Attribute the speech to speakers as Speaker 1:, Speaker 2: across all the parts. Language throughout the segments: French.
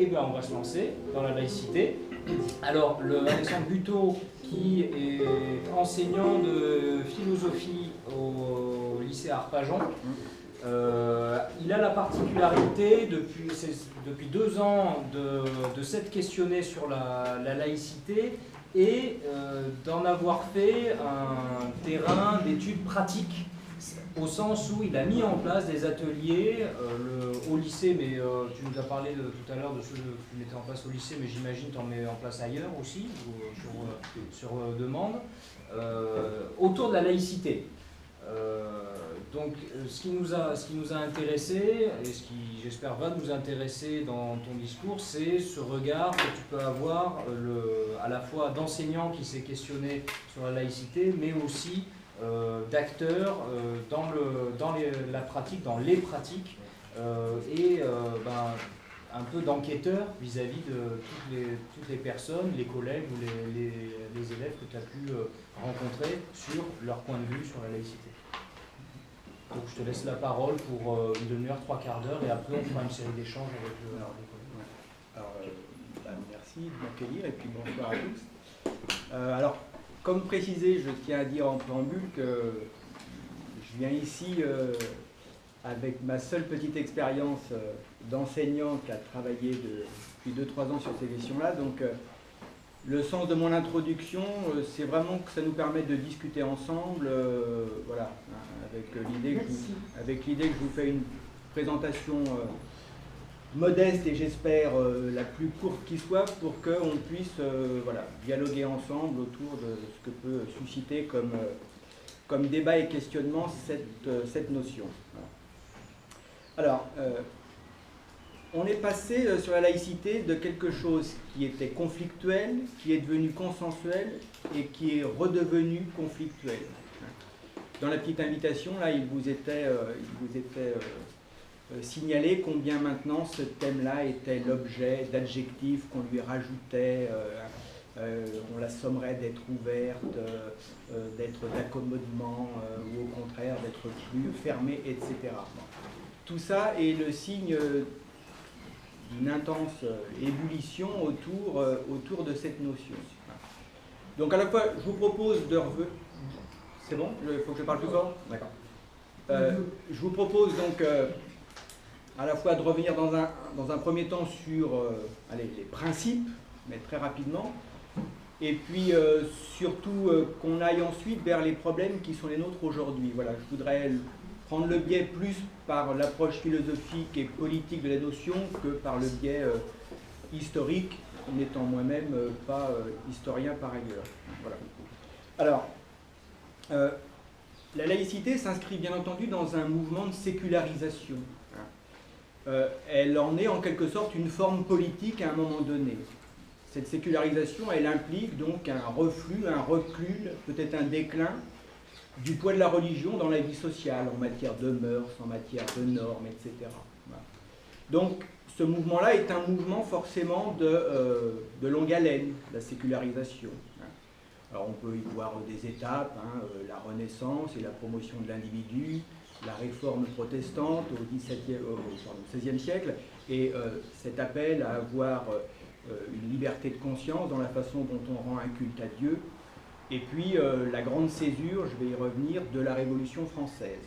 Speaker 1: débats, on va se lancer dans la laïcité. Alors, Alexandre Buteau, qui est enseignant de philosophie au lycée Arpajon, il a la particularité, depuis 2 ans, de s'être questionné sur la laïcité et d'en avoir fait un terrain d'études pratiques, au sens où il a mis en place des ateliers au lycée, mais tu nous as parlé tout à l'heure de ceux que tu mettais en place au lycée, mais j'imagine que tu en mets en place ailleurs aussi, sur demande, autour de la laïcité. Donc ce qui nous a intéressé, et ce qui j'espère va nous intéresser dans ton discours, c'est ce regard que tu peux avoir à la fois d'enseignants qui s'est questionné sur la laïcité, mais aussi d'acteurs dans la pratique, dans les pratiques, et un peu d'enquêteurs vis-à-vis de toutes les personnes, les collègues ou les élèves que tu as pu rencontrer sur leur point de vue sur la laïcité. Donc je te laisse la parole pour une demi-heure, 3/4 d'heure, et après on fera une série d'échanges avec les collègues.
Speaker 2: Alors, merci de m'accueillir et puis bonsoir à tous. Alors, comme précisé, je tiens à dire en préambule que je viens ici avec ma seule petite expérience d'enseignant qui a travaillé depuis 2-3 ans sur ces questions-là. Donc, le sens de mon introduction, c'est vraiment que ça nous permet de discuter ensemble, voilà, avec l'idée que je vous fais une présentation modeste et j'espère la plus courte qui soit pour qu'on puisse voilà, dialoguer ensemble autour de ce que peut susciter comme débat et questionnement cette notion. Alors, on est passé sur la laïcité de quelque chose qui était conflictuel, qui est devenu consensuel et qui est redevenu conflictuel. Dans la petite invitation, là, il vous était signalé combien maintenant ce thème-là était l'objet d'adjectifs qu'on lui rajoutait, on l'assommerait d'être ouverte, d'être d'accommodement, ou au contraire d'être plus fermée, etc. Bon. Tout ça est le signe d'une intense ébullition autour de cette notion. Donc à la fois, je vous propose de revenir... C'est bon? Il faut que je parle plus fort? D'accord. Je vous propose donc à la fois de revenir dans un premier temps sur les principes, mais très rapidement, et puis surtout qu'on aille ensuite vers les problèmes qui sont les nôtres aujourd'hui. Voilà, je voudrais prendre le biais plus par l'approche philosophique et politique de la notion que par le biais historique, n'étant moi-même pas historien par ailleurs. Voilà. Alors, la laïcité s'inscrit bien entendu dans un mouvement de sécularisation. Elle en est en quelque sorte une forme politique à un moment donné. Cette sécularisation, elle implique donc un reflux, un recul, peut-être un déclin du poids de la religion dans la vie sociale, en matière de mœurs, en matière de normes, etc. Voilà. Donc, ce mouvement-là est un mouvement forcément de longue haleine, la sécularisation. Alors, on peut y voir des étapes, la Renaissance et la promotion de l'individu, la réforme protestante au XVIe siècle, et cet appel à avoir une liberté de conscience dans la façon dont on rend un culte à Dieu, et puis la grande césure, je vais y revenir, de la Révolution française.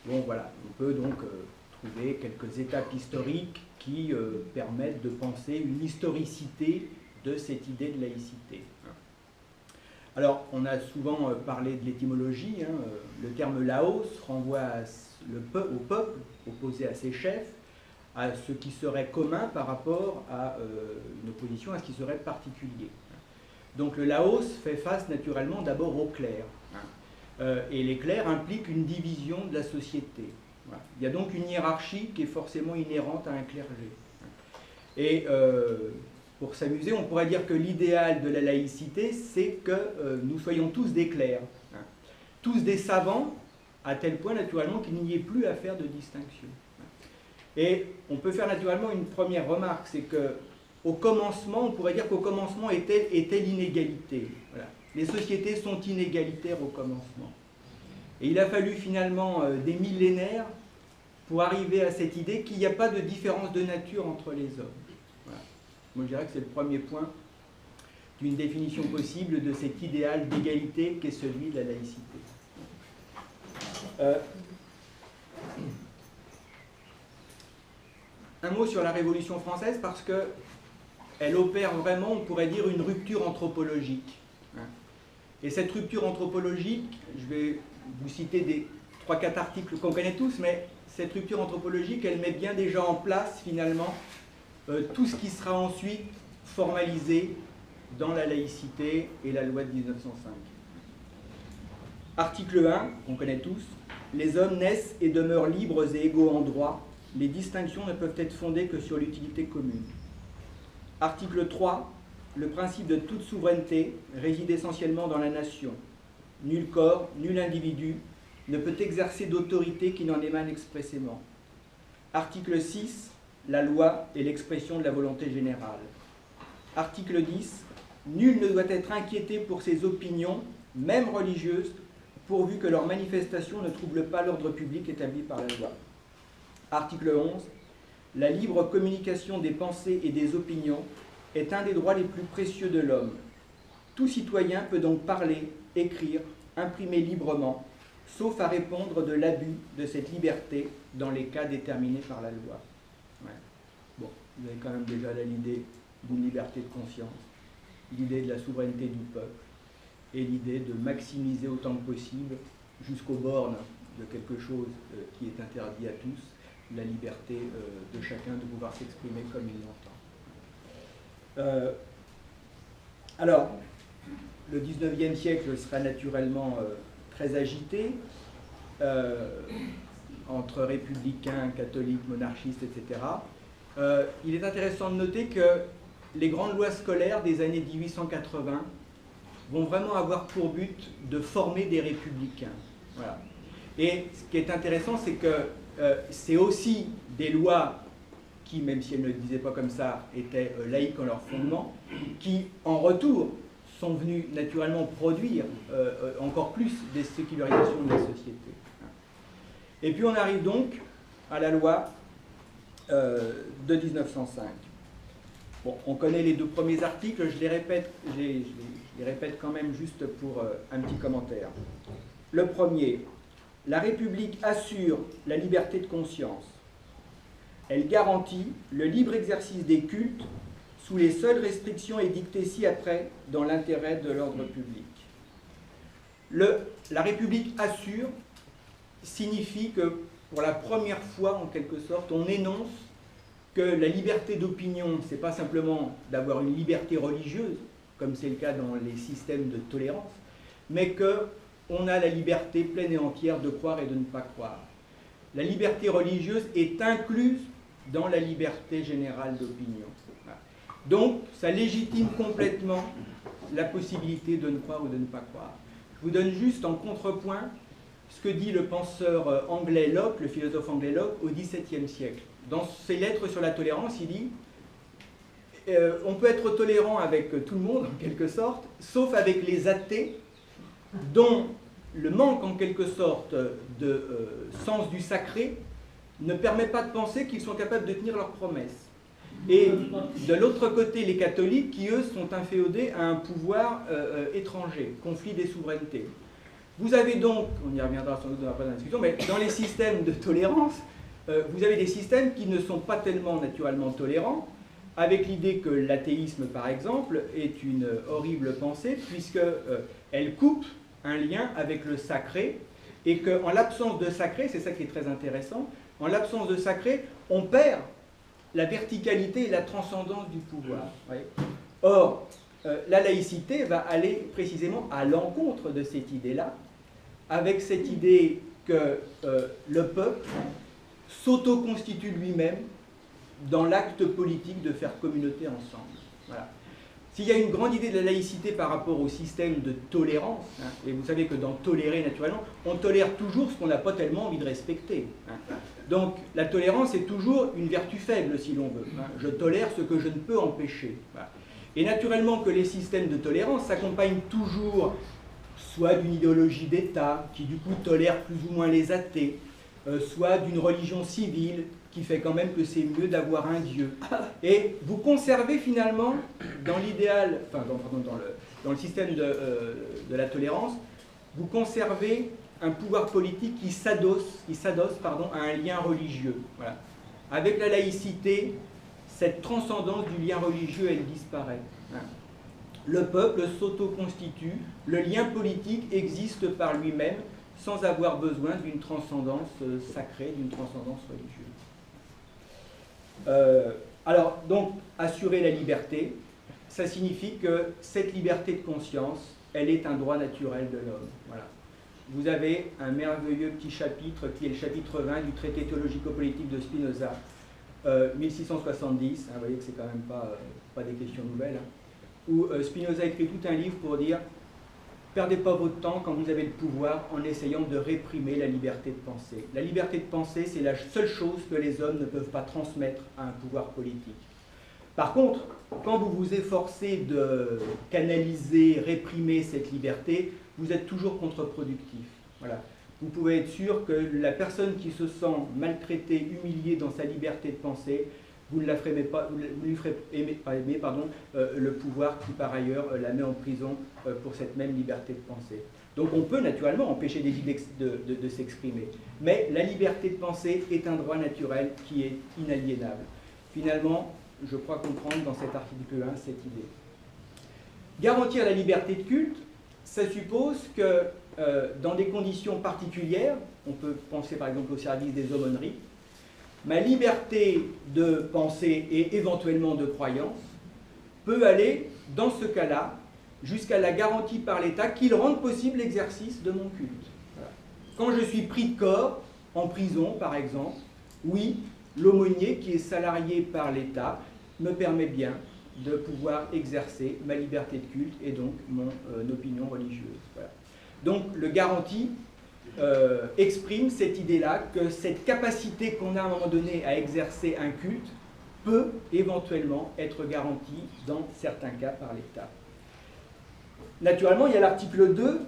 Speaker 2: Bon voilà, on peut donc trouver quelques étapes historiques qui permettent de penser une historicité de cette idée de laïcité. Alors, on a souvent parlé de l'étymologie, le terme laos renvoie au peuple, opposé à ses chefs, à ce qui serait commun par rapport à une opposition à ce qui serait particulier. Donc le laos fait face naturellement d'abord aux clercs. Et les clercs impliquent une division de la société. Voilà. Il y a donc une hiérarchie qui est forcément inhérente à un clergé. Et pour s'amuser, on pourrait dire que l'idéal de la laïcité, c'est que nous soyons tous des clercs, tous des savants, à tel point naturellement qu'il n'y ait plus à faire de distinction. Et on peut faire naturellement une première remarque, c'est qu'au commencement, on pourrait dire qu'au commencement était l'inégalité. Voilà. Les sociétés sont inégalitaires au commencement. Et il a fallu finalement des millénaires pour arriver à cette idée qu'il n'y a pas de différence de nature entre les hommes. Moi, je dirais que c'est le premier point d'une définition possible de cet idéal d'égalité qu'est celui de la laïcité. Un mot sur la Révolution française, parce qu'elle opère vraiment, on pourrait dire, une rupture anthropologique. Et cette rupture anthropologique, je vais vous citer des 3-4 articles qu'on connaît tous, mais cette rupture anthropologique, elle met bien déjà en place, finalement, tout ce qui sera ensuite formalisé dans la laïcité et la loi de 1905. Article 1, qu'on connaît tous, les hommes naissent et demeurent libres et égaux en droit. Les distinctions ne peuvent être fondées que sur l'utilité commune. Article 3, le principe de toute souveraineté réside essentiellement dans la nation. Nul corps, nul individu ne peut exercer d'autorité qui n'en émane expressément. Article 6, la loi est l'expression de la volonté générale. Article 10, nul ne doit être inquiété pour ses opinions, même religieuses, pourvu que leur manifestation ne trouble pas l'ordre public établi par la loi. Article 11, la libre communication des pensées et des opinions est un des droits les plus précieux de l'homme. Tout citoyen peut donc parler, écrire, imprimer librement, sauf à répondre de l'abus de cette liberté dans les cas déterminés par la loi. Ouais. Bon, vous avez quand même déjà là l'idée d'une liberté de conscience, l'idée de la souveraineté du peuple et l'idée de maximiser autant que possible, jusqu'aux bornes de quelque chose qui est interdit à tous, la liberté de chacun de pouvoir s'exprimer comme il l'entend. Alors, le 19e siècle sera naturellement très agité, entre républicains, catholiques, monarchistes, etc. Il est intéressant de noter que les grandes lois scolaires des années 1880 vont vraiment avoir pour but de former des républicains. Voilà. Et ce qui est intéressant, c'est que c'est aussi des lois qui, même si elles ne le disaient pas comme ça, étaient laïques en leur fondement, qui, en retour, sont venues naturellement produire encore plus des sécularisations de la société. Et puis on arrive donc à la loi de 1905. Bon, on connaît les deux premiers articles, je les répète quand même juste pour un petit commentaire. Le premier, la République assure la liberté de conscience. Elle garantit le libre exercice des cultes sous les seules restrictions édictées ci-après dans l'intérêt de l'ordre public. La République assure signifie que pour la première fois, en quelque sorte, on énonce que la liberté d'opinion, ce n'est pas simplement d'avoir une liberté religieuse, comme c'est le cas dans les systèmes de tolérance, mais qu'on a la liberté pleine et entière de croire et de ne pas croire. La liberté religieuse est incluse dans la liberté générale d'opinion. Donc, ça légitime complètement la possibilité de ne croire ou de ne pas croire. Je vous donne juste en contrepoint ce que dit le penseur anglais Locke, le philosophe anglais Locke, au XVIIe siècle. Dans ses lettres sur la tolérance, il dit on peut être tolérant avec tout le monde, en quelque sorte, sauf avec les athées, dont le manque, en quelque sorte, de sens du sacré ne permet pas de penser qu'ils sont capables de tenir leurs promesses. Et de l'autre côté, les catholiques, qui, eux, sont inféodés à un pouvoir étranger, conflit des souverainetés. Vous avez donc, on y reviendra sans doute dans la discussion, mais dans les systèmes de tolérance, vous avez des systèmes qui ne sont pas tellement naturellement tolérants, avec l'idée que l'athéisme, par exemple, est une horrible pensée, puisqu'elle coupe un lien avec le sacré, et qu'en l'absence de sacré, c'est ça qui est très intéressant, en l'absence de sacré, on perd la verticalité et la transcendance du pouvoir. Or, la laïcité va aller précisément à l'encontre de cette idée-là, avec cette idée que le peuple s'autoconstitue lui-même dans l'acte politique de faire communauté ensemble. Voilà. S'il y a une grande idée de la laïcité par rapport au système de tolérance, et vous savez que dans tolérer naturellement, on tolère toujours ce qu'on n'a pas tellement envie de respecter. Donc la tolérance est toujours une vertu faible, si l'on veut. Je tolère ce que je ne peux empêcher. Voilà. Et naturellement que les systèmes de tolérance s'accompagnent toujours soit d'une idéologie d'État, qui du coup tolère plus ou moins les athées, soit d'une religion civile, qui fait quand même que c'est mieux d'avoir un Dieu. Et vous conservez finalement, dans l'idéal, enfin dans le système de la tolérance, vous conservez un pouvoir politique qui s'adosse à un lien religieux. Voilà. Avec la laïcité, cette transcendance du lien religieux, elle disparaît. Le peuple s'autoconstitue, le lien politique existe par lui-même sans avoir besoin d'une transcendance sacrée, d'une transcendance religieuse. Alors, donc, assurer la liberté, ça signifie que cette liberté de conscience, elle est un droit naturel de l'homme. Voilà. Vous avez un merveilleux petit chapitre qui est le chapitre 20 du traité théologico-politique de Spinoza, 1670, vous voyez que c'est quand même pas des questions nouvelles, où Spinoza écrit tout un livre pour dire « Perdez pas votre temps quand vous avez le pouvoir en essayant de réprimer la liberté de penser. La liberté de penser, c'est la seule chose que les hommes ne peuvent pas transmettre à un pouvoir politique. Par contre, quand vous vous efforcez de canaliser, réprimer cette liberté, vous êtes toujours contre-productif. Voilà. Vous pouvez être sûr que la personne qui se sent maltraitée, humiliée dans sa liberté de penser, vous ne lui ferez pas aimer le pouvoir qui, par ailleurs, la met en prison pour cette même liberté de penser. Donc on peut naturellement empêcher des idées de s'exprimer, mais la liberté de penser est un droit naturel qui est inaliénable. Finalement, je crois comprendre dans cet article 1 cette idée. Garantir la liberté de culte, ça suppose que dans des conditions particulières, on peut penser par exemple au service des aumôneries, ma liberté de pensée et éventuellement de croyance peut aller, dans ce cas-là, jusqu'à la garantie par l'État qu'il rende possible l'exercice de mon culte. Voilà. Quand je suis pris de corps, en prison par exemple, oui, l'aumônier qui est salarié par l'État me permet bien de pouvoir exercer ma liberté de culte et donc mon opinion religieuse. Voilà. Donc le garantie exprime cette idée-là que cette capacité qu'on a à un moment donné à exercer un culte peut éventuellement être garantie dans certains cas par l'État. Naturellement, il y a l'article 2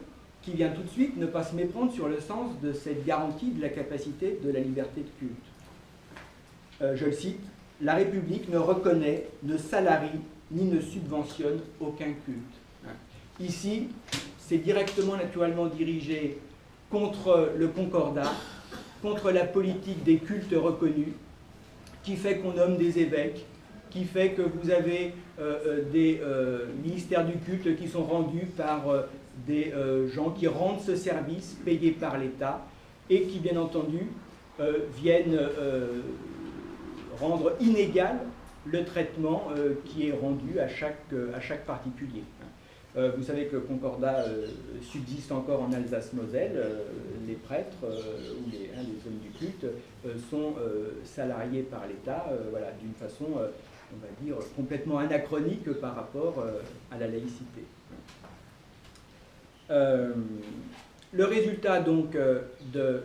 Speaker 2: qui vient tout de suite ne pas se méprendre sur le sens de cette garantie de la capacité de la liberté de culte. Je le cite, « La République ne reconnaît, ne salarie ni ne subventionne aucun culte. » Ici, c'est directement naturellement dirigé contre le concordat, contre la politique des cultes reconnus, qui fait qu'on nomme des évêques, qui fait que vous avez des ministères du culte qui sont rendus par des gens qui rendent ce service payés par l'État et qui, bien entendu, viennent rendre inégal le traitement qui est rendu à chaque particulier. Vous savez que le concordat subsiste encore en Alsace-Moselle. Les prêtres ou les hommes du culte sont salariés par l'État voilà, d'une façon, on va dire, complètement anachronique par rapport à la laïcité. Le résultat donc de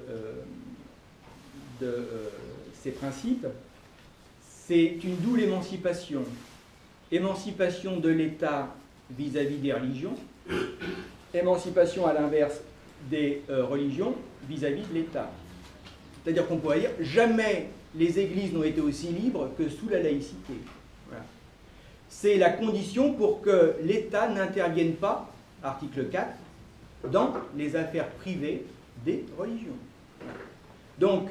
Speaker 2: ces principes, c'est une double émancipation. Émancipation de l'État vis-à-vis des religions, émancipation à l'inverse des religions vis-à-vis de l'État. C'est-à-dire qu'on pourrait dire jamais les églises n'ont été aussi libres que sous la laïcité. Voilà. C'est la condition pour que l'État n'intervienne pas, article 4, dans les affaires privées des religions. Donc,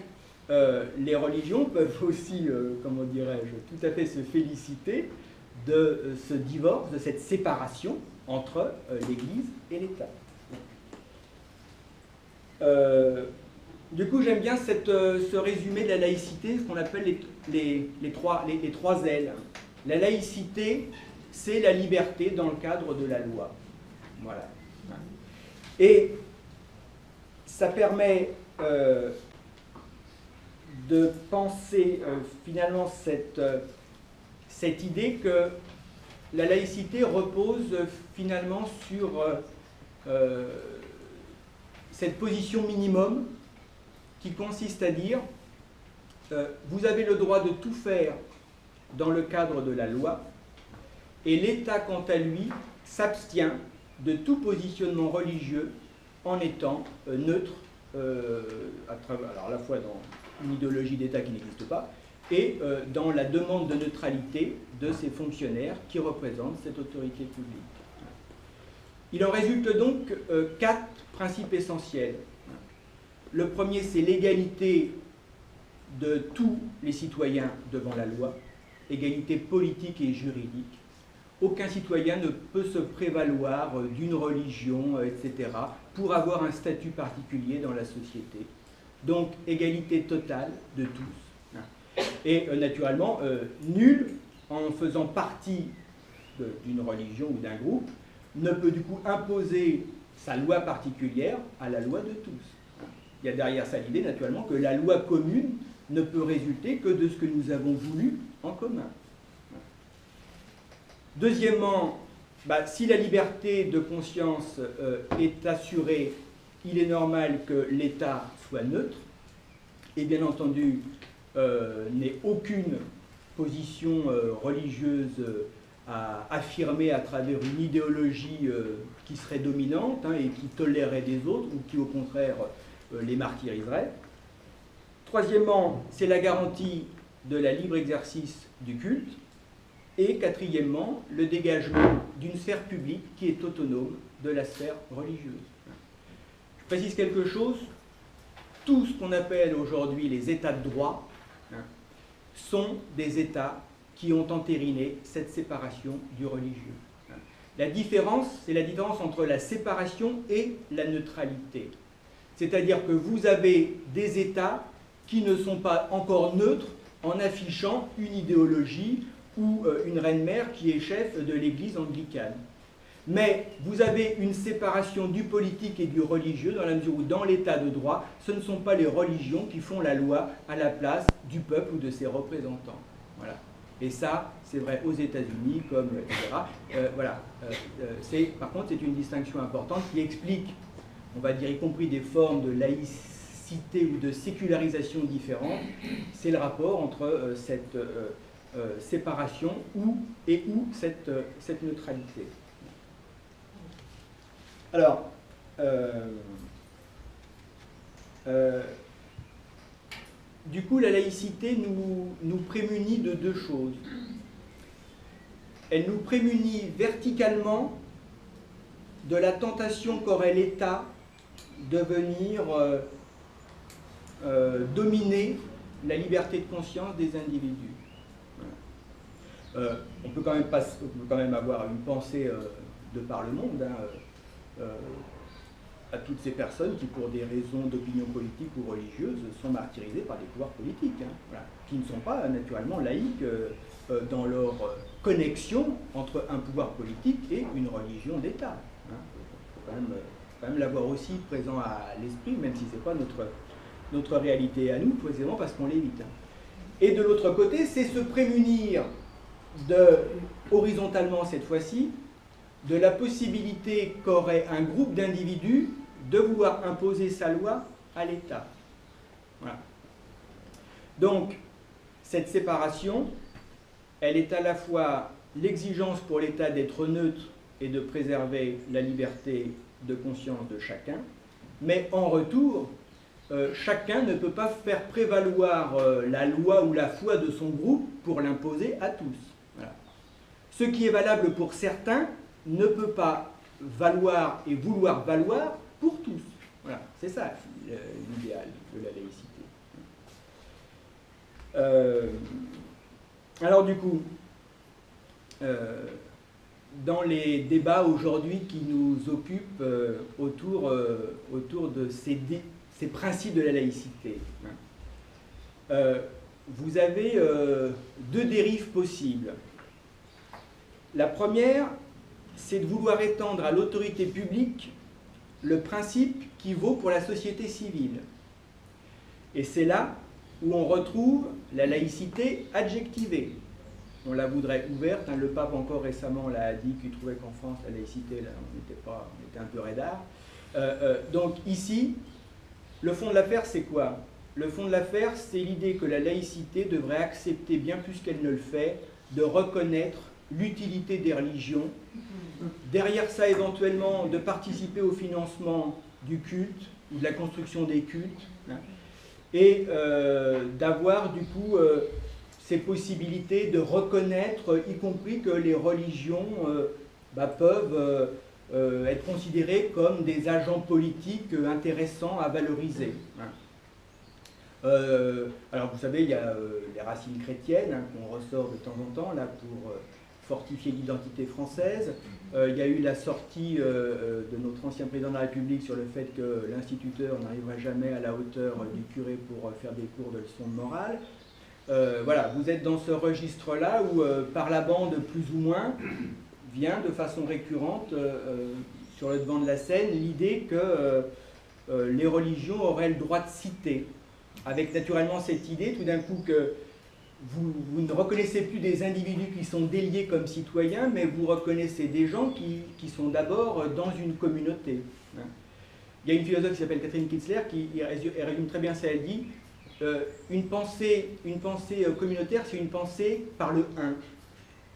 Speaker 2: les religions peuvent aussi, comment dirais-je, tout à fait se féliciter de ce divorce, de cette séparation entre l'Église et l'État. Du coup, j'aime bien ce résumé de la laïcité, ce qu'on appelle les trois ailes. La laïcité, c'est la liberté dans le cadre de la loi. Voilà. Et ça permet de penser finalement cette idée que la laïcité repose finalement sur cette position minimum qui consiste à dire vous avez le droit de tout faire dans le cadre de la loi et l'État, quant à lui, s'abstient de tout positionnement religieux en étant neutre, alors à la fois dans une idéologie d'État qui n'existe pas, et dans la demande de neutralité de ces fonctionnaires qui représentent cette autorité publique. Il en résulte donc 4 principes essentiels. Le premier, c'est l'égalité de tous les citoyens devant la loi, égalité politique et juridique. Aucun citoyen ne peut se prévaloir d'une religion, etc., pour avoir un statut particulier dans la société. Donc, égalité totale de tous. Et naturellement, nul, en faisant partie d'une religion ou d'un groupe, ne peut du coup imposer sa loi particulière à la loi de tous. Il y a derrière ça l'idée, naturellement, que la loi commune ne peut résulter que de ce que nous avons voulu en commun. Deuxièmement, si la liberté de conscience est assurée, il est normal que l'État soit neutre et bien entendu n'ait aucune position religieuse à affirmer à travers une idéologie qui serait dominante et qui tolérerait des autres ou qui au contraire les martyriserait. Troisièmement, c'est la garantie de la libre exercice du culte. Et quatrièmement, le dégagement d'une sphère publique qui est autonome de la sphère religieuse. Je précise quelque chose, tout ce qu'on appelle aujourd'hui les États de droit sont des États qui ont entériné cette séparation du religieux. La différence, c'est la différence entre la séparation et la neutralité. C'est-à-dire que vous avez des États qui ne sont pas encore neutres en affichant une idéologie ou une reine-mère qui est chef de l'église anglicane. Mais vous avez une séparation du politique et du religieux dans la mesure où dans l'état de droit, ce ne sont pas les religions qui font la loi à la place du peuple ou de ses représentants. Voilà. Et ça, c'est vrai aux États-Unis, comme etc. Par contre, c'est une distinction importante qui explique, on va dire, y compris des formes de laïcité ou de sécularisation différentes. C'est le rapport entre cette séparation et cette neutralité. Alors, du coup, la laïcité nous prémunit de 2 choses. Elle nous prémunit verticalement de la tentation qu'aurait l'État de venir dominer la liberté de conscience des individus. On peut quand même avoir une pensée de par le monde à toutes ces personnes qui, pour des raisons d'opinion politique ou religieuse, sont martyrisées par des pouvoirs politiques, qui ne sont pas naturellement laïques dans leur connexion entre un pouvoir politique et une religion d'État. Il faut quand même l'avoir aussi présent à l'esprit, même si ce n'est pas notre réalité à nous, précisément parce qu'on l'évite. Et de l'autre côté, c'est se prémunir horizontalement cette fois-ci, de la possibilité qu'aurait un groupe d'individus de vouloir imposer sa loi à l'État. Voilà. Donc, cette séparation, elle est à la fois l'exigence pour l'État d'être neutre et de préserver la liberté de conscience de chacun, mais en retour, chacun ne peut pas faire prévaloir la loi ou la foi de son groupe pour l'imposer à tous. Voilà. Ce qui est valable pour certains ne peut pas valoir et vouloir valoir pour tous. Voilà, c'est ça l'idéal de la laïcité. Alors du coup, dans les débats aujourd'hui qui nous occupent autour de ces principes de la laïcité, vous avez 2 dérives possibles. La première, c'est de vouloir étendre à l'autorité publique le principe qui vaut pour la société civile. Et c'est là où on retrouve la laïcité adjectivée. On la voudrait ouverte, le pape encore récemment l'a dit qu'il trouvait qu'en France la laïcité, là, on était un peu raidard. Donc ici, le fond de l'affaire c'est quoi? Le fond de l'affaire c'est l'idée que la laïcité devrait accepter, bien plus qu'elle ne le fait, de reconnaître l'utilité des religions, derrière ça éventuellement de participer au financement du culte ou de la construction des cultes, et d'avoir du coup ces possibilités de reconnaître, y compris que les religions peuvent être considérées comme des agents politiques intéressants à valoriser. Alors vous savez, il y a les racines chrétiennes qu'on ressort de temps en temps là pour fortifier l'identité française. Il y a eu la sortie de notre ancien président de la République sur le fait que l'instituteur n'arriverait jamais à la hauteur du curé pour faire des cours de leçons de morale. Voilà, vous êtes dans ce registre-là où, par la bande plus ou moins, vient de façon récurrente sur le devant de la scène l'idée que les religions auraient le droit de citer, avec naturellement cette idée tout d'un coup que vous ne reconnaissez plus des individus qui sont déliés comme citoyens, mais vous reconnaissez des gens qui sont d'abord dans une communauté. Il y a une philosophe qui s'appelle Catherine Kitzler qui résume très bien ça, elle dit une pensée communautaire, c'est une pensée par le un.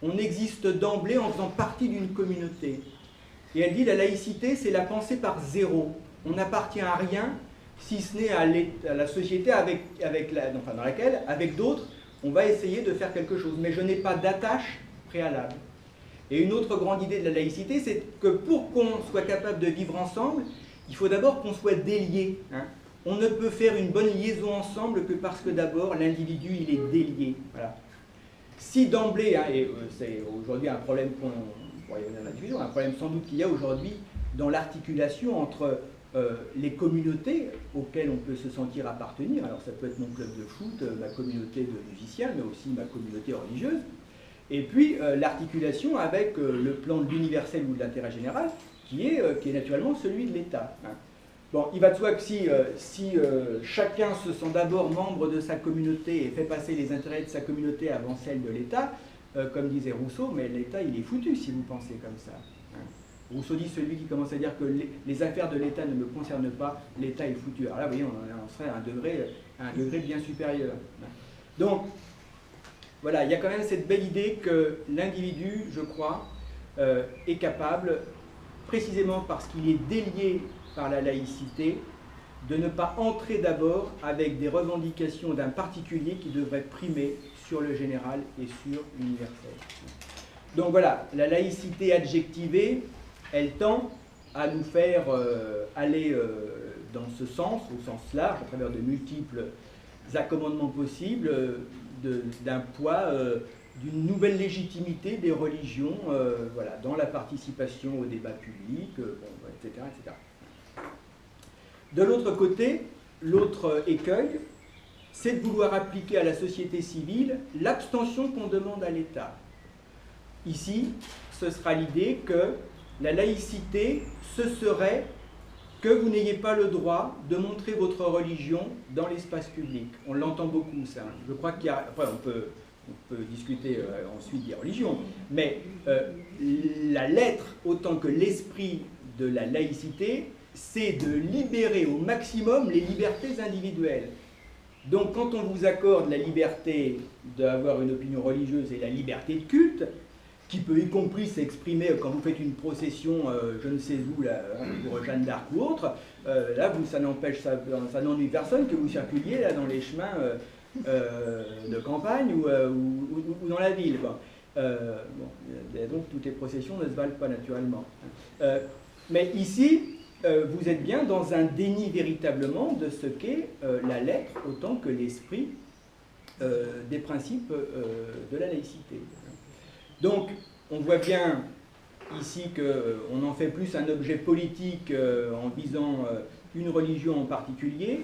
Speaker 2: On existe d'emblée en faisant partie d'une communauté. Et elle dit la laïcité, c'est la pensée par zéro. On n'appartient à rien, si ce n'est à la société dans laquelle, avec d'autres, on va essayer de faire quelque chose. Mais je n'ai pas d'attache préalable. Et une autre grande idée de la laïcité, c'est que pour qu'on soit capable de vivre ensemble, il faut d'abord qu'on soit déliés. On ne peut faire une bonne liaison ensemble que parce que d'abord l'individu il est délié. Voilà. Si d'emblée, et c'est aujourd'hui un problème un problème sans doute qu'il y a aujourd'hui dans l'articulation entre les communautés auxquelles on peut se sentir appartenir, alors ça peut être mon club de foot, ma communauté de musiciens, mais aussi ma communauté religieuse, et puis l'articulation avec le plan de l'universel ou de l'intérêt général, qui est naturellement celui de l'État. Bon, il va de soi que si chacun se sent d'abord membre de sa communauté et fait passer les intérêts de sa communauté avant celle de l'État, comme disait Rousseau, mais l'État il est foutu si vous pensez comme ça. Rousseau dit celui qui commence à dire que les affaires de l'État ne me concernent pas, l'État est foutu. Alors là, vous voyez, on serait à un degré bien supérieur. Donc, voilà, il y a quand même cette belle idée que l'individu, je crois, est capable, précisément parce qu'il est délié par la laïcité, de ne pas entrer d'abord avec des revendications d'un particulier qui devrait primer sur le général et sur l'universel. Donc voilà, la laïcité adjectivée, elle tend à nous faire aller dans ce sens, au sens large, à travers de multiples accommodements possibles, d'un poids, d'une nouvelle légitimité des religions voilà, dans la participation au débat public, etc., etc. De l'autre côté, l'autre écueil, c'est de vouloir appliquer à la société civile l'abstention qu'on demande à l'État. Ici, ce sera l'idée que la laïcité, ce serait que vous n'ayez pas le droit de montrer votre religion dans l'espace public. On l'entend beaucoup, ça. Je crois qu'il y a... Enfin, on peut discuter ensuite des religions, mais la lettre, autant que l'esprit de la laïcité, c'est de libérer au maximum les libertés individuelles. Donc quand on vous accorde la liberté d'avoir une opinion religieuse et la liberté de culte, qui peut y compris s'exprimer quand vous faites une procession, je ne sais où, là, pour Jeanne d'Arc ou autre, là, ça n'ennuie personne que vous circuliez là, dans les chemins de campagne ou dans la ville. Donc toutes les processions ne se valent pas naturellement. Mais ici, vous êtes bien dans un déni véritablement de ce qu'est la lettre autant que l'esprit des principes de la laïcité. Donc, on voit bien ici qu'on en fait plus un objet politique en visant une religion en particulier,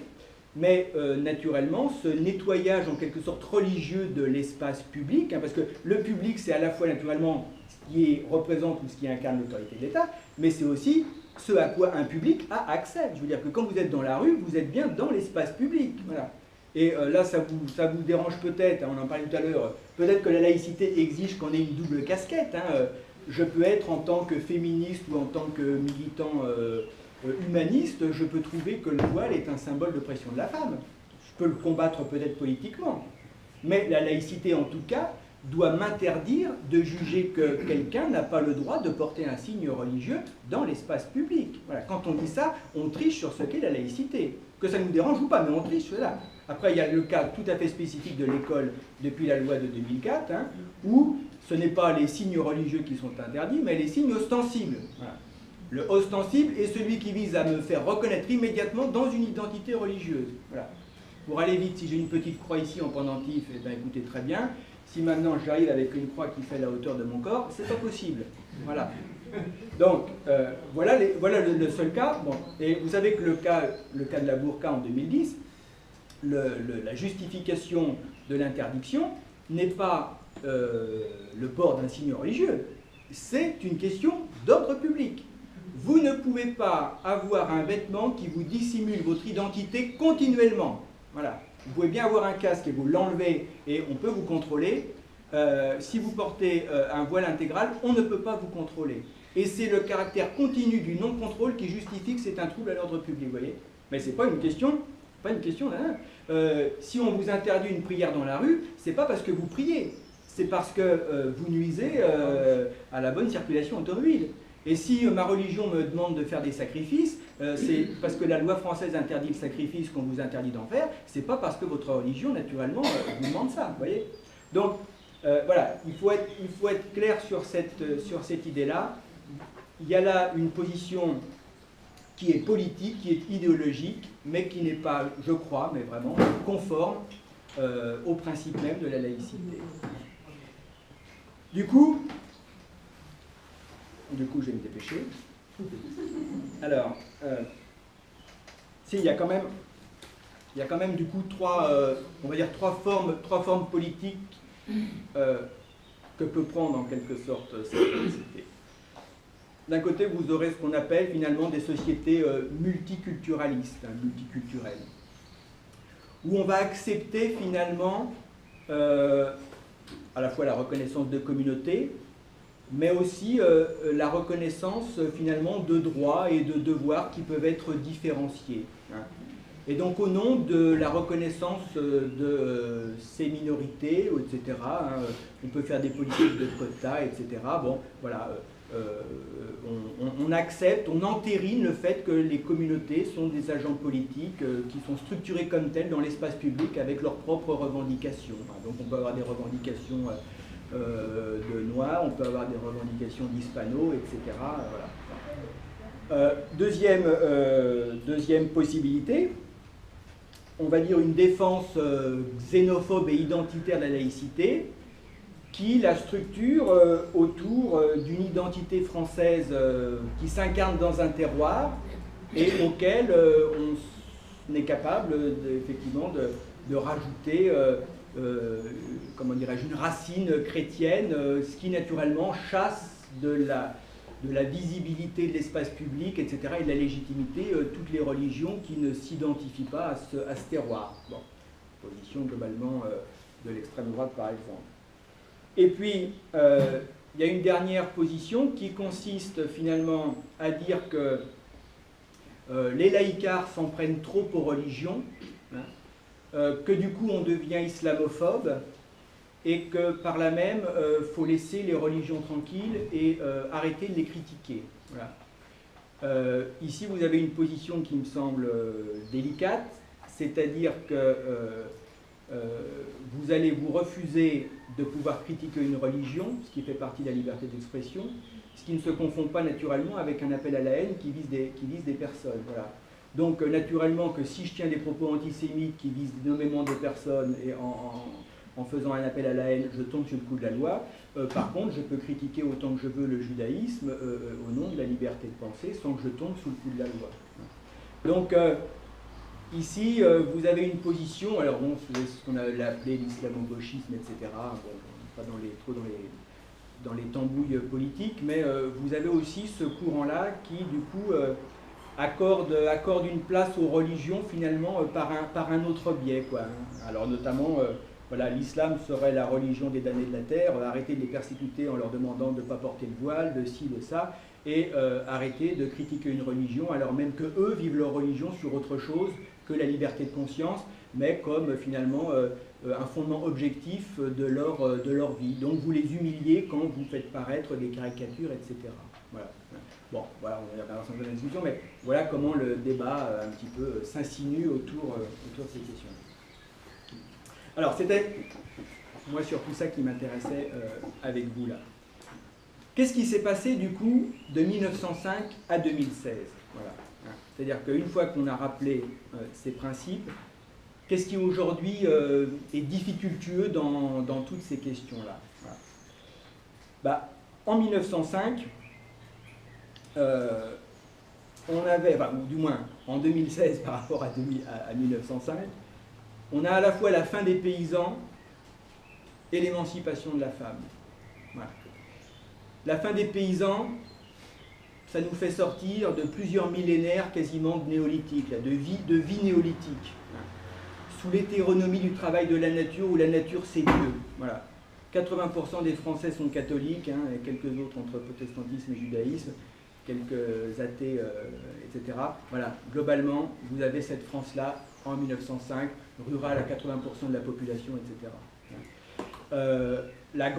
Speaker 2: mais naturellement, ce nettoyage en quelque sorte religieux de l'espace public, parce que le public, c'est à la fois naturellement ce qui représente ou ce qui incarne l'autorité de l'État, mais c'est aussi ce à quoi un public a accès. Je veux dire que quand vous êtes dans la rue, vous êtes bien dans l'espace public. Voilà. Et là, ça vous dérange peut-être, on en parlait tout à l'heure, peut-être que la laïcité exige qu'on ait une double casquette. Je peux être en tant que féministe ou en tant que militant humaniste, je peux trouver que le voile est un symbole de pression de la femme. Je peux le combattre peut-être politiquement. Mais la laïcité, en tout cas, doit m'interdire de juger que quelqu'un n'a pas le droit de porter un signe religieux dans l'espace public. Voilà. Quand on dit ça, on triche sur ce qu'est la laïcité. Que ça nous dérange ou pas, mais on triche sur ça. Après, il y a le cas tout à fait spécifique de l'école depuis la loi de 2004, hein, où ce n'est pas les signes religieux qui sont interdits, mais les signes ostensibles. Voilà. Le ostensible est celui qui vise à me faire reconnaître immédiatement dans une identité religieuse. Voilà. Pour aller vite, si j'ai une petite croix ici en pendentif, eh bien, écoutez, très bien. Si maintenant j'arrive avec une croix qui fait la hauteur de mon corps, c'est pas possible. Voilà. Donc, voilà le seul cas. Bon. Et vous savez que le cas de la burqa en 2010, la justification de l'interdiction n'est pas le port d'un signe religieux, c'est une question d'ordre public. Vous ne pouvez pas avoir un vêtement qui vous dissimule votre identité continuellement. Voilà. Vous pouvez bien avoir un casque et vous l'enlevez et on peut vous contrôler. Si vous portez un voile intégral, on ne peut pas vous contrôler. Et c'est le caractère continu du non-contrôle qui justifie que c'est un trouble à l'ordre public, vous voyez. Mais c'est pas une question. Si on vous interdit une prière dans la rue, c'est pas parce que vous priez, c'est parce que vous nuisez à la bonne circulation automobile. Et si ma religion me demande de faire des sacrifices, c'est parce que la loi française interdit le sacrifice qu'on vous interdit d'en faire, c'est pas parce que votre religion, naturellement, vous demande ça, vous voyez. Donc, voilà, il faut être clair sur cette idée-là. Il y a là une position qui est politique, qui est idéologique, mais qui n'est pas, je crois, mais vraiment conforme au principe même de la laïcité. Du coup, je vais me dépêcher. Alors, il y a quand même du coup trois formes politiques que peut prendre en quelque sorte cette laïcité. D'un côté, vous aurez ce qu'on appelle finalement des sociétés multiculturalistes, multiculturelles, où on va accepter finalement à la fois la reconnaissance de communautés, mais aussi la reconnaissance finalement de droits et de devoirs qui peuvent être différenciés. Hein. Et donc au nom de la reconnaissance de ces minorités, etc., hein, on peut faire des politiques de quotas, etc. Bon, voilà, on accepte, on entérine le fait que les communautés sont des agents politiques qui sont structurés comme tels dans l'espace public avec leurs propres revendications. Hein. Donc on peut avoir des revendications de noirs, on peut avoir des revendications d'hispanos, etc. Voilà. Deuxième possibilité, on va dire une défense xénophobe et identitaire de la laïcité, qui la structure autour d'une identité française qui s'incarne dans un terroir et auquel on est capable effectivement de rajouter comment dirais-je, une racine chrétienne, ce qui naturellement chasse de la visibilité de l'espace public, etc., et de la légitimité, toutes les religions qui ne s'identifient pas à ce terroir. Bon, position globalement de l'extrême droite par exemple. Et puis, il y a une dernière position qui consiste finalement à dire que les laïcards s'en prennent trop aux religions, hein, que du coup on devient islamophobe et que par là même il faut laisser les religions tranquilles et arrêter de les critiquer. Voilà. Ici vous avez une position qui me semble délicate, c'est-à-dire que vous allez vous refuser de pouvoir critiquer une religion, ce qui fait partie de la liberté d'expression, ce qui ne se confond pas naturellement avec un appel à la haine qui vise des personnes. Voilà. Donc naturellement que si je tiens des propos antisémites qui visent nommément des personnes et en faisant un appel à la haine, je tombe sur le coup de la loi. Par contre, je peux critiquer autant que je veux le judaïsme au nom de la liberté de penser sans que je tombe sous le coup de la loi. Donc ici, vous avez une position, alors bon, c'est ce qu'on a appelé l'islamo-gauchisme, etc. Bon, pas dans les tambouilles politiques, mais vous avez aussi ce courant-là qui, du coup, accorde une place aux religions finalement par un autre biais, quoi. Alors notamment, voilà, l'islam serait la religion des damnés de la terre, arrêter de les persécuter en leur demandant de ne pas porter le voile, de ci, de ça, et arrêter de critiquer une religion alors même que eux vivent leur religion sur autre chose que la liberté de conscience, mais comme finalement un fondement objectif de leur vie. Donc vous les humiliez quand vous faites paraître des caricatures, etc. Voilà. Bon, voilà, on va pas dans la discussion, mais voilà comment le débat un petit peu s'insinue autour de ces questions. Alors, c'était, moi, surtout ça qui m'intéressait avec vous, là. Qu'est-ce qui s'est passé, du coup, de 1905 à 2016 ? Voilà. C'est-à-dire qu'une fois qu'on a rappelé ces principes, qu'est-ce qui, aujourd'hui, est difficultueux dans toutes ces questions-là ? Voilà. Bah, en 1905, on avait, enfin, ou du moins en 2016 par rapport à 1905, on a à la fois la fin des paysans et l'émancipation de la femme. Voilà. La fin des paysans, ça nous fait sortir de plusieurs millénaires quasiment de néolithique, de vie néolithique, sous l'hétéronomie du travail de la nature, où la nature c'est Dieu. Voilà. 80% des Français sont catholiques, et quelques autres entre protestantisme et judaïsme, quelques athées, etc. Voilà, globalement, vous avez cette France-là, en 1905, rurale à 80% de la population, etc. Le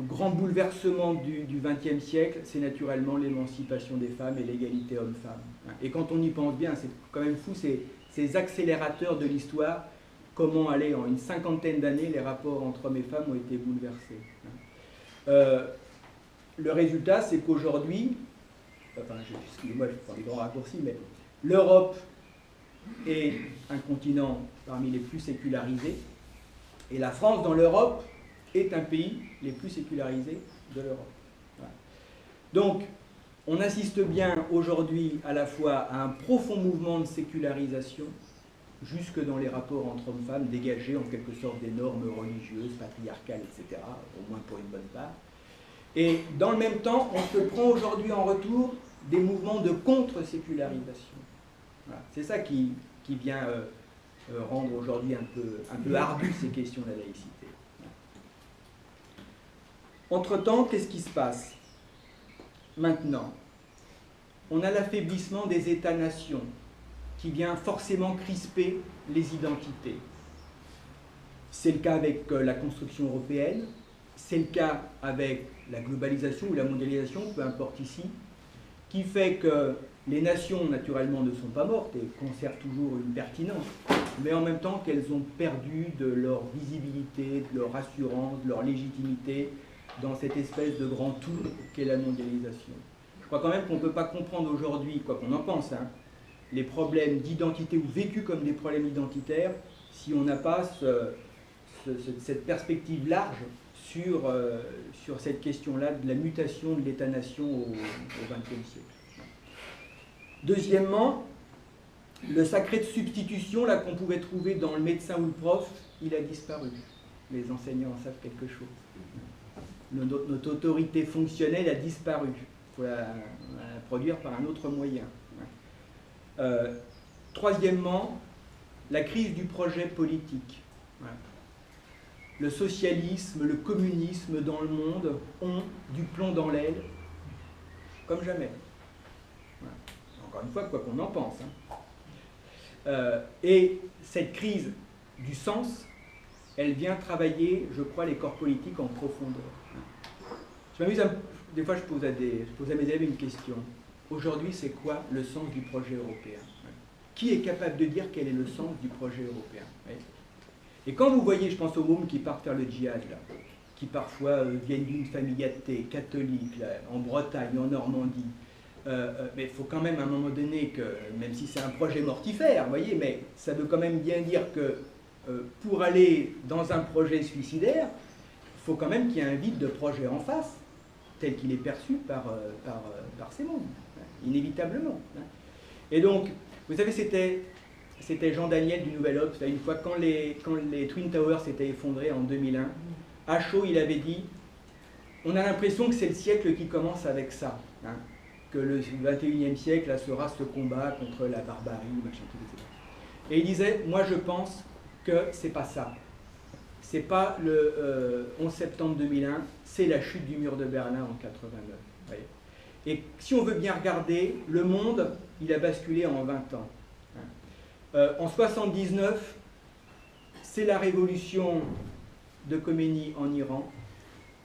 Speaker 2: grand bouleversement du XXe siècle, c'est naturellement l'émancipation des femmes et l'égalité homme-femme. Et quand on y pense bien, c'est quand même fou, ces accélérateurs de l'histoire, comment aller en une cinquantaine d'années, les rapports entre hommes et femmes ont été bouleversés. Le résultat, c'est qu'aujourd'hui, enfin, excusez-moi, je prends des grands raccourcis, mais l'Europe est un continent parmi les plus sécularisés, et la France, dans l'Europe, est un pays les plus sécularisés de l'Europe. Voilà. Donc, on assiste bien aujourd'hui à la fois à un profond mouvement de sécularisation, jusque dans les rapports entre hommes et femmes, dégagés en quelque sorte des normes religieuses, patriarcales, etc., au moins pour une bonne part. Et dans le même temps, on se prend aujourd'hui en retour des mouvements de contre-sécularisation. Voilà. C'est ça qui vient rendre aujourd'hui un peu ardu ces questions de la laïcité. Entre-temps, qu'est-ce qui se passe maintenant? On a l'affaiblissement des États-nations qui vient forcément crisper les identités. C'est le cas avec la construction européenne, c'est le cas avec la globalisation ou la mondialisation, peu importe ici, qui fait que les nations, naturellement, ne sont pas mortes et conservent toujours une pertinence, mais en même temps qu'elles ont perdu de leur visibilité, de leur assurance, de leur légitimité dans cette espèce de grand tout qu'est la mondialisation. Je crois quand même qu'on ne peut pas comprendre aujourd'hui, quoi qu'on en pense, les problèmes d'identité ou vécus comme des problèmes identitaires si on n'a pas cette perspective large sur cette question-là de la mutation de l'État-nation au XXe siècle. Deuxièmement, le sacré de substitution là qu'on pouvait trouver dans le médecin ou le prof, il a disparu. Les enseignants en savent quelque chose. Notre autorité fonctionnelle a disparu. Il faut la produire par un autre moyen. Troisièmement, la crise du projet politique. Voilà. Le socialisme, le communisme dans le monde ont du plomb dans l'aile, comme jamais. Voilà. Encore une fois, quoi qu'on en pense. Et cette crise du sens, elle vient travailler, je crois, les corps politiques en profondeur. Je m'amuse des fois, je pose à mes élèves une question. Aujourd'hui, c'est quoi le sens du projet européen? Qui est capable de dire quel est le sens du projet européen? Et quand vous voyez, je pense aux mômes qui partent faire le djihad, là, qui parfois viennent d'une famille athée, catholique, là, en Bretagne, en Normandie, mais il faut quand même à un moment donné que, même si c'est un projet mortifère, vous voyez, mais ça veut quand même bien dire que pour aller dans un projet suicidaire, il faut quand même qu'il y ait un vide de projet en face, tel qu'il est perçu par ces mondes, inévitablement. Et donc, vous savez, c'était Jean Daniel du Nouvel Obs, une fois quand les Twin Towers s'étaient effondrés en 2001, à chaud, il avait dit « On a l'impression que c'est le siècle qui commence avec ça, que le 21e siècle là, sera ce combat contre la barbarie, machin, etc. » Et il disait « Moi, je pense que c'est pas ça. C'est pas le 11 septembre 2001, c'est la chute du mur de Berlin en 89. » Voyez. Et si on veut bien regarder, le monde, il a basculé en 20 ans. En 79, c'est la révolution de Khomeini en Iran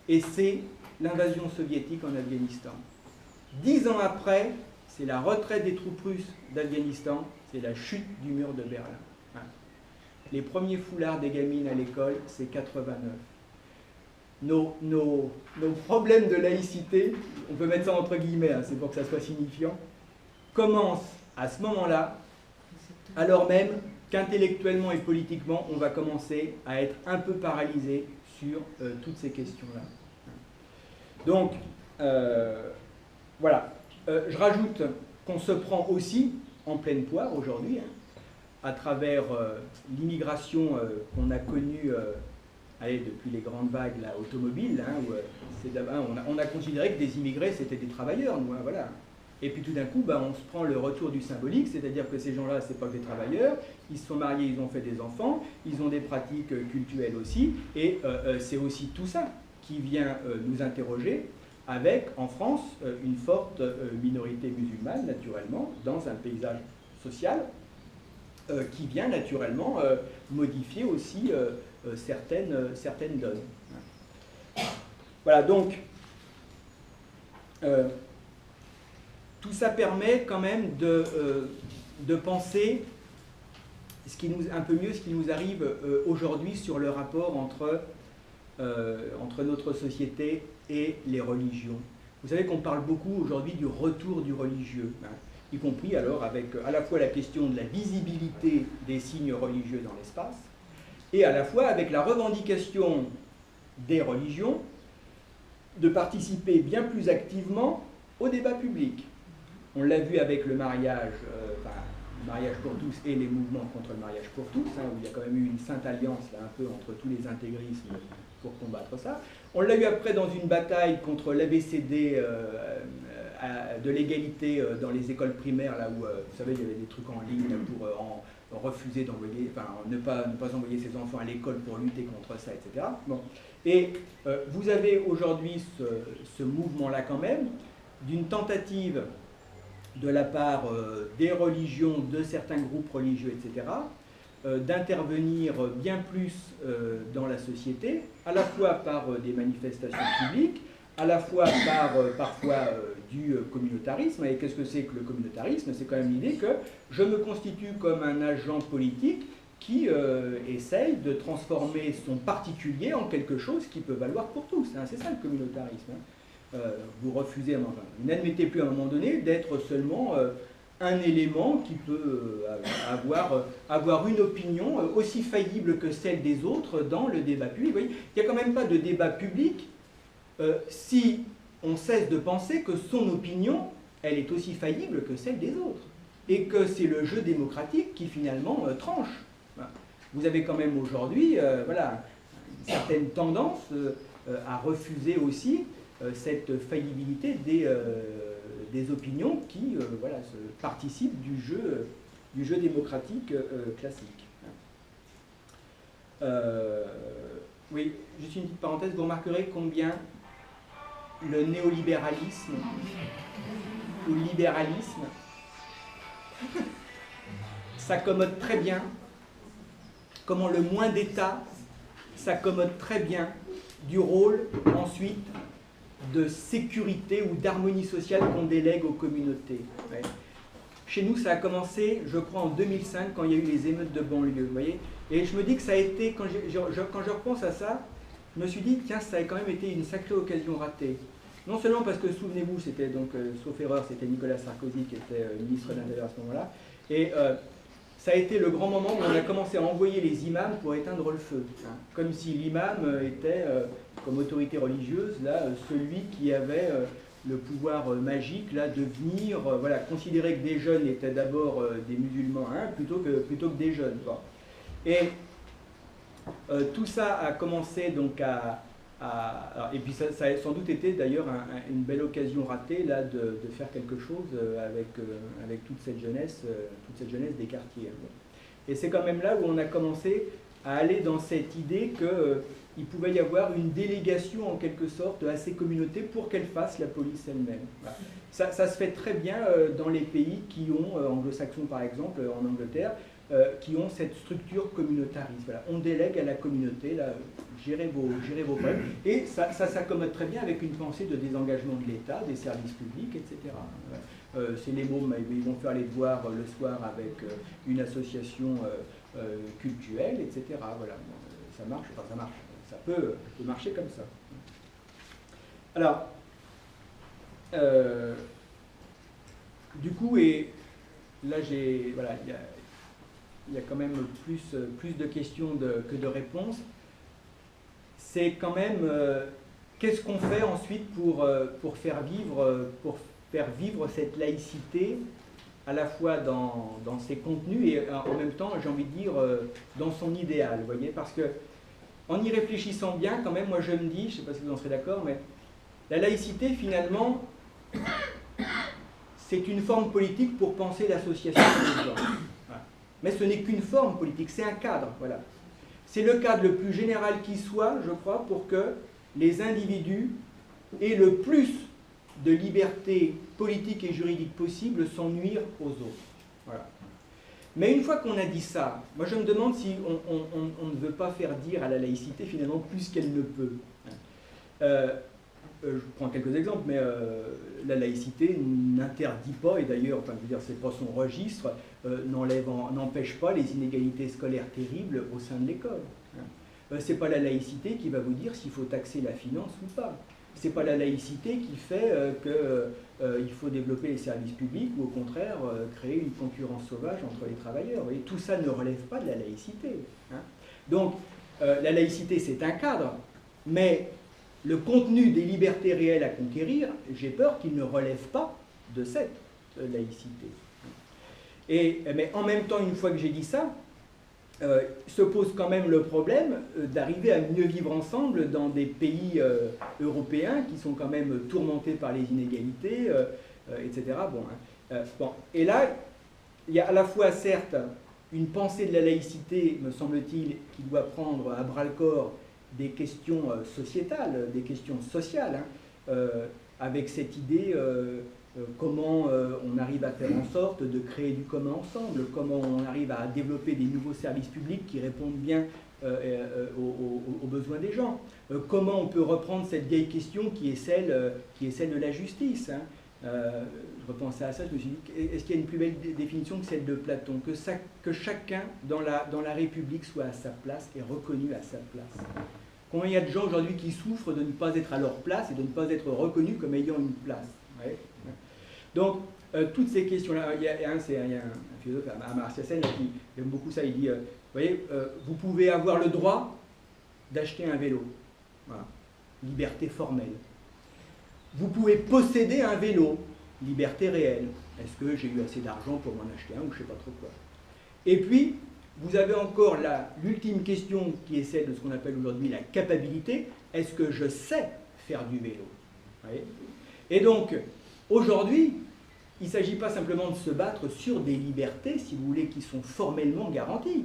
Speaker 2: et c'est l'invasion soviétique en Afghanistan. 10 ans après, c'est la retraite des troupes russes d'Afghanistan, c'est la chute du mur de Berlin. Les premiers foulards des gamines à l'école, c'est 89. Nos problèmes de laïcité, on peut mettre ça entre guillemets, hein, c'est pour que ça soit signifiant, commencent à ce moment-là, alors même qu'intellectuellement et politiquement, on va commencer à être un peu paralysé sur toutes ces questions-là. Donc, voilà. Je rajoute qu'on se prend aussi en pleine poire aujourd'hui, hein, à travers l'immigration qu'on a connue depuis les grandes vagues là, automobiles, hein, où on a considéré que des immigrés, c'était des travailleurs, nous, hein, voilà. Et puis tout d'un coup, on se prend le retour du symbolique, c'est-à-dire que ces gens-là, ce n'est pas que des travailleurs, ils se sont mariés, ils ont fait des enfants, ils ont des pratiques cultuelles aussi, et c'est aussi tout ça qui vient nous interroger, avec, en France, une forte minorité musulmane, naturellement, dans un paysage social, qui vient naturellement modifier aussi certaines donnes. Voilà, donc, tout ça permet quand même de penser un peu mieux ce qui nous arrive aujourd'hui sur le rapport entre notre société et les religions. Vous savez qu'on parle beaucoup aujourd'hui du retour du religieux, hein, y compris alors avec à la fois la question de la visibilité des signes religieux dans l'espace, et à la fois avec la revendication des religions de participer bien plus activement au débat public. On l'a vu avec le mariage, le mariage pour tous et les mouvements contre le mariage pour tous, hein, où il y a quand même eu une sainte alliance là, un peu entre tous les intégrismes pour combattre ça. On l'a eu après dans une bataille contre l'ABCD de l'égalité dans les écoles primaires, là où, vous savez, il y avait des trucs en ligne pour refuser d'envoyer, enfin, ne pas envoyer ses enfants à l'école pour lutter contre ça, etc. Bon. Et vous avez aujourd'hui ce mouvement-là quand même, d'une tentative de la part des religions, de certains groupes religieux, etc., d'intervenir bien plus dans la société, à la fois par des manifestations publiques, à la fois par parfois du communautarisme. Et qu'est-ce que c'est que le communautarisme? C'est quand même l'idée que je me constitue comme un agent politique qui essaye de transformer son particulier en quelque chose qui peut valoir pour tous. Hein. C'est ça le communautarisme. Hein. Vous refusez, enfin, vous n'admettez plus à un moment donné d'être seulement un élément qui peut avoir une opinion aussi faillible que celle des autres dans le débat public. Vous voyez, il n'y a quand même pas de débat public si on cesse de penser que son opinion, elle est aussi faillible que celle des autres. Et que c'est le jeu démocratique qui finalement tranche. Voilà. Vous avez quand même aujourd'hui voilà, une certaine tendance à refuser aussi cette faillibilité des opinions qui voilà, participent du jeu démocratique classique. Oui, juste une petite parenthèse, vous remarquerez combien le néolibéralisme ou le libéralisme s'accommode très bien, comment le moins d'État s'accommode très bien du rôle ensuite de sécurité ou d'harmonie sociale qu'on délègue aux communautés. Ouais. Chez nous, ça a commencé, je crois, en 2005, quand il y a eu les émeutes de banlieue. Vous voyez, et je me dis que ça a été, quand je repense à ça, je me suis dit, tiens, ça a quand même été une sacrée occasion ratée. Non seulement parce que, souvenez-vous, c'était donc, sauf erreur, c'était Nicolas Sarkozy qui était ministre de l'Intérieur à ce moment-là, et ça a été le grand moment où on a commencé à envoyer les imams pour éteindre le feu. Hein, comme si l'imam était, comme autorité religieuse, là, celui qui avait le pouvoir magique là, de venir voilà, considérer que des jeunes étaient d'abord des musulmans hein, plutôt que des jeunes. Bon. Et tout ça a commencé donc et puis ça a sans doute été d'ailleurs une belle occasion ratée là, de faire quelque chose avec toute cette jeunesse des quartiers. Et c'est quand même là où on a commencé à aller dans cette idée qu'il pouvait y avoir une délégation en quelque sorte à ces communautés pour qu'elles fassent la police elle-même. Voilà. Ça se fait très bien dans les pays qui ont, anglo-saxons par exemple, en Angleterre, qui ont cette structure communautariste. Voilà. On délègue à la communauté, là, gérez vos problèmes, et ça s'accommode très bien avec une pensée de désengagement de l'État, des services publics, etc. C'est les mômes, ils vont faire les devoirs le soir avec une association cultuelle, etc. Voilà. Ça marche, enfin ça marche, ça peut marcher comme ça. Alors, du coup, et là voilà, il y a quand même plus de questions que de réponses. C'est quand même qu'est-ce qu'on fait ensuite pour faire vivre cette laïcité à la fois dans ses contenus et en même temps, j'ai envie de dire, dans son idéal, vous voyez, parce que en y réfléchissant bien, quand même, moi je me dis, je ne sais pas si vous en serez d'accord, mais la laïcité, finalement, c'est une forme politique pour penser l'association des gens. Voilà. Mais ce n'est qu'une forme politique, c'est un cadre, voilà. C'est le cadre le plus général qui soit, je crois, pour que les individus aient le plus de liberté politique et juridique possible sans nuire aux autres. Voilà. Mais une fois qu'on a dit ça, moi je me demande si on ne veut pas faire dire à la laïcité finalement plus qu'elle ne peut. Je prends quelques exemples, mais la laïcité n'interdit pas, et d'ailleurs, enfin, je veux dire, c'est pas son registre, n'empêche pas les inégalités scolaires terribles au sein de l'école. C'est pas la laïcité qui va vous dire s'il faut taxer la finance ou pas. C'est pas la laïcité qui fait qu'il faut développer les services publics ou au contraire créer une concurrence sauvage entre les travailleurs. Vous voyez, tout ça ne relève pas de la laïcité. Donc, la laïcité, c'est un cadre, mais le contenu des libertés réelles à conquérir, j'ai peur qu'il ne relève pas de cette laïcité. Mais en même temps, une fois que j'ai dit ça, se pose quand même le problème d'arriver à mieux vivre ensemble dans des pays européens qui sont quand même tourmentés par les inégalités, etc. Bon. Et là, il y a à la fois, certes, une pensée de la laïcité, me semble-t-il, qui doit prendre à bras-le-corps des questions sociétales, des questions sociales, avec cette idée comment on arrive à faire en sorte de créer du commun ensemble, comment on arrive à développer des nouveaux services publics qui répondent bien aux besoins des gens, comment on peut reprendre cette vieille question qui est celle de la justice. Je repensais à ça, je me suis dit, est-ce qu'il y a une plus belle définition que celle de Platon, que chacun dans la République soit à sa place et reconnu à sa place. Combien il y a de gens aujourd'hui qui souffrent de ne pas être à leur place et de ne pas être reconnus comme ayant une place. Ouais. Donc, toutes ces questions-là, il y a un philosophe, Amartya Sen, qui aime beaucoup ça, il dit, vous voyez, vous pouvez avoir le droit d'acheter un vélo. Voilà. Liberté formelle. Vous pouvez posséder un vélo. Liberté réelle. Est-ce que j'ai eu assez d'argent pour m'en acheter un ou je ne sais pas trop quoi. Et puis, vous avez encore l'ultime question qui est celle de ce qu'on appelle aujourd'hui la capacité. Est-ce que je sais faire du vélo? Vous voyez? Et donc, aujourd'hui, il ne s'agit pas simplement de se battre sur des libertés, si vous voulez, qui sont formellement garanties.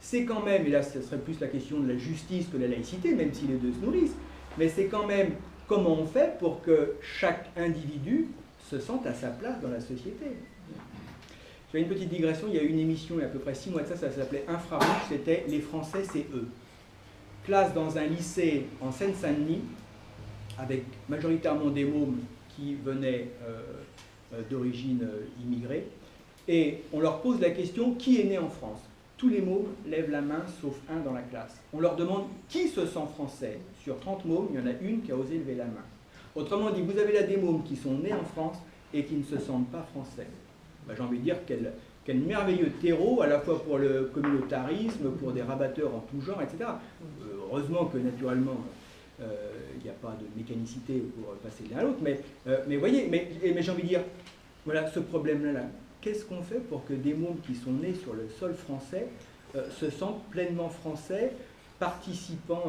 Speaker 2: C'est quand même, et là ce serait plus la question de la justice que de la laïcité, même si les deux se nourrissent, mais c'est quand même comment on fait pour que chaque individu se sente à sa place dans la société. Je fais une petite digression, il y a eu une émission il y a à peu près 6 mois de ça, ça s'appelait Infrarouge, c'était Les Français c'est eux. Classe dans un lycée en Seine-Saint-Denis, avec majoritairement des mômes qui venaient d'origine immigrée, et on leur pose la question, qui est né en France? Tous les mômes lèvent la main, sauf un dans la classe. On leur demande, qui se sent français? Sur 30 mômes, il y en a une qui a osé lever la main. Autrement dit, vous avez là des mômes qui sont nés en France et qui ne se sentent pas français. Ben, j'ai envie de dire quel merveilleux terreau, à la fois pour le communautarisme, pour des rabatteurs en tout genre, etc. Heureusement que naturellement, il n'y a pas de mécanicité pour passer de l'un à l'autre, mais voyez, mais j'ai envie de dire, voilà, ce problème-là, qu'est-ce qu'on fait pour que des mômes qui sont nés sur le sol français se sentent pleinement français, participant,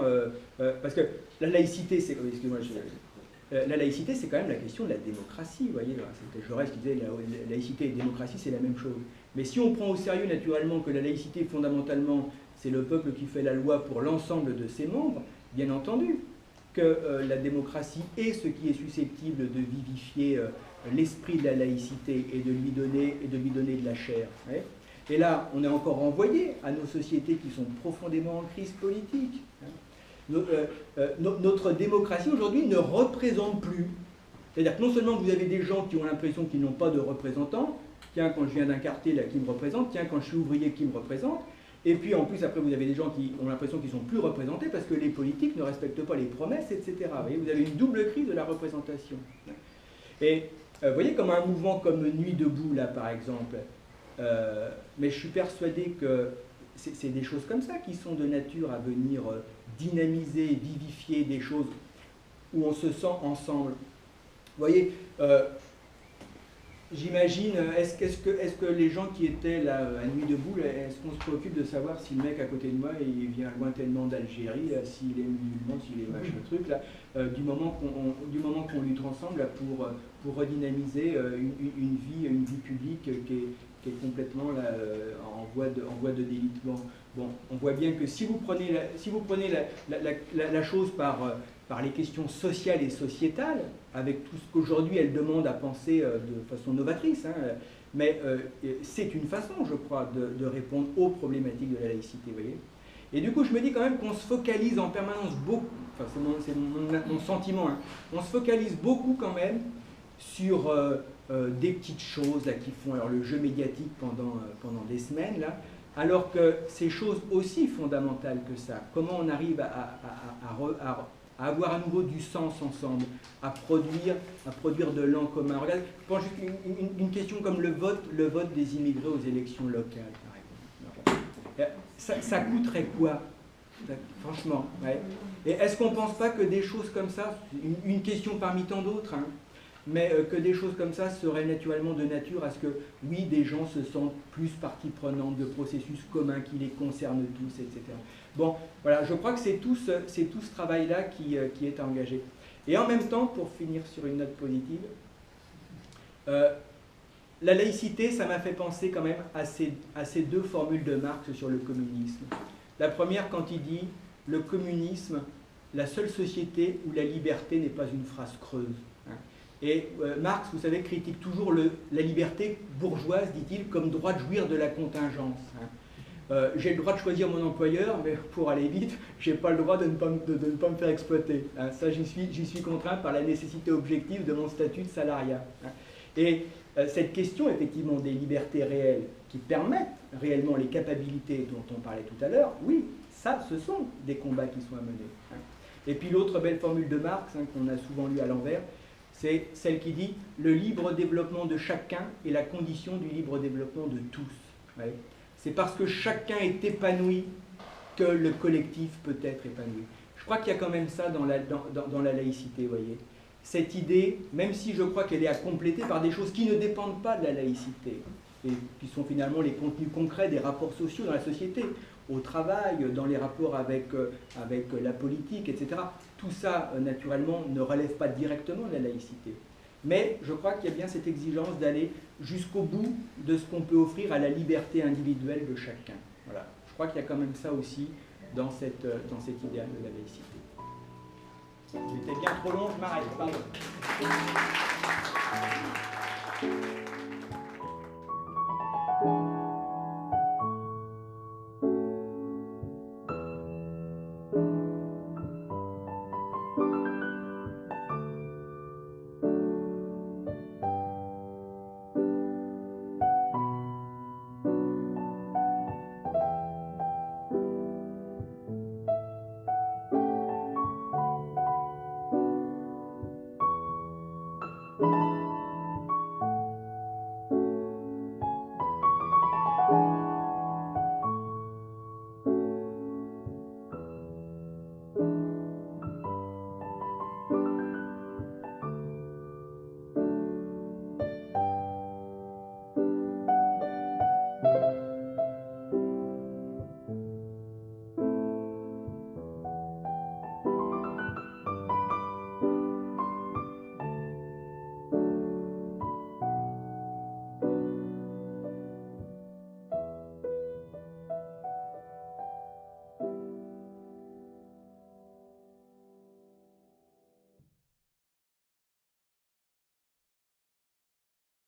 Speaker 2: parce que la laïcité, c'est, excusez-moi, la laïcité, c'est quand même la question de la démocratie, vous voyez, c'était Jaurès qui disait la laïcité et la démocratie, c'est la même chose. Mais si on prend au sérieux naturellement que la laïcité, fondamentalement, c'est le peuple qui fait la loi pour l'ensemble de ses membres, bien entendu que la démocratie est ce qui est susceptible de vivifier l'esprit de la laïcité et de lui donner de la chair. Ouais. Et là, on est encore renvoyé à nos sociétés qui sont profondément en crise politique. Notre démocratie aujourd'hui ne représente plus. C'est-à-dire que non seulement vous avez des gens qui ont l'impression qu'ils n'ont pas de représentants, tiens, quand je viens d'un quartier, là, qui me représente, tiens, quand je suis ouvrier, qui me représente, et puis en plus, après, vous avez des gens qui ont l'impression qu'ils ne sont plus représentés parce que les politiques ne respectent pas les promesses, etc. Vous voyez, vous avez une double crise de la représentation. Et vous voyez, comme un mouvement comme Nuit debout, là, par exemple, mais je suis persuadé que c'est des choses comme ça qui sont de nature à venir dynamiser, vivifier des choses où on se sent ensemble. Vous voyez, j'imagine, est-ce que les gens qui étaient là à Nuit debout, est-ce qu'on se préoccupe de savoir si le mec à côté de moi, il vient lointainement d'Algérie, s'il est musulman, s'il est machin truc, là, du moment qu'on lutte ensemble là, pour redynamiser une vie publique qui est complètement là, en voie de délitement. Bon, on voit bien que si vous prenez la chose par les questions sociales et sociétales, avec tout ce qu'aujourd'hui elle demande à penser de façon novatrice, hein, mais c'est une façon, je crois, de répondre aux problématiques de la laïcité, vous voyez. Et du coup, je me dis quand même qu'on se focalise en permanence beaucoup, enfin c'est mon sentiment, hein, on se focalise beaucoup quand même sur des petites choses là, qui font alors, le jeu médiatique pendant des semaines, là, alors que ces choses aussi fondamentales que ça, comment on arrive à avoir à nouveau du sens ensemble, à produire de l'en commun. Regarde, je prends juste une question comme le vote des immigrés aux élections locales, par exemple. Ça coûterait quoi, franchement, ouais. Et est-ce qu'on ne pense pas que des choses comme ça, une question parmi tant d'autres, hein, mais que des choses comme ça seraient naturellement de nature à ce que, oui, des gens se sentent plus partie prenante de processus communs qui les concernent tous, etc. Bon, voilà, je crois que c'est tout ce travail-là qui est engagé. Et en même temps, pour finir sur une note positive, la laïcité, ça m'a fait penser quand même à ces deux formules de Marx sur le communisme. La première, quand il dit « le communisme, la seule société où la liberté n'est pas une phrase creuse ». Et Marx, vous savez, critique toujours la liberté bourgeoise, dit-il, comme droit de jouir de la contingence. J'ai le droit de choisir mon employeur, mais pour aller vite, je n'ai pas le droit de ne pas me faire exploiter. Ça, j'y suis contraint par la nécessité objective de mon statut de salariat. Et cette question, effectivement, des libertés réelles qui permettent réellement les capacités dont on parlait tout à l'heure, oui, ça, ce sont des combats qui sont à mener. Et puis l'autre belle formule de Marx, qu'on a souvent lue à l'envers, c'est celle qui dit « le libre développement de chacun est la condition du libre développement de tous ». Ouais. C'est parce que chacun est épanoui que le collectif peut être épanoui. Je crois qu'il y a quand même ça dans la laïcité, vous voyez. Cette idée, même si je crois qu'elle est à compléter par des choses qui ne dépendent pas de la laïcité, et qui sont finalement les contenus concrets des rapports sociaux dans la société, au travail, dans les rapports avec la politique, etc. Tout ça, naturellement, ne relève pas directement de la laïcité. Mais je crois qu'il y a bien cette exigence d'aller jusqu'au bout de ce qu'on peut offrir à la liberté individuelle de chacun. Voilà. Je crois qu'il y a quand même ça aussi dans cet idéal de la laïcité. J'étais bien trop long, je m'arrête. Pardon.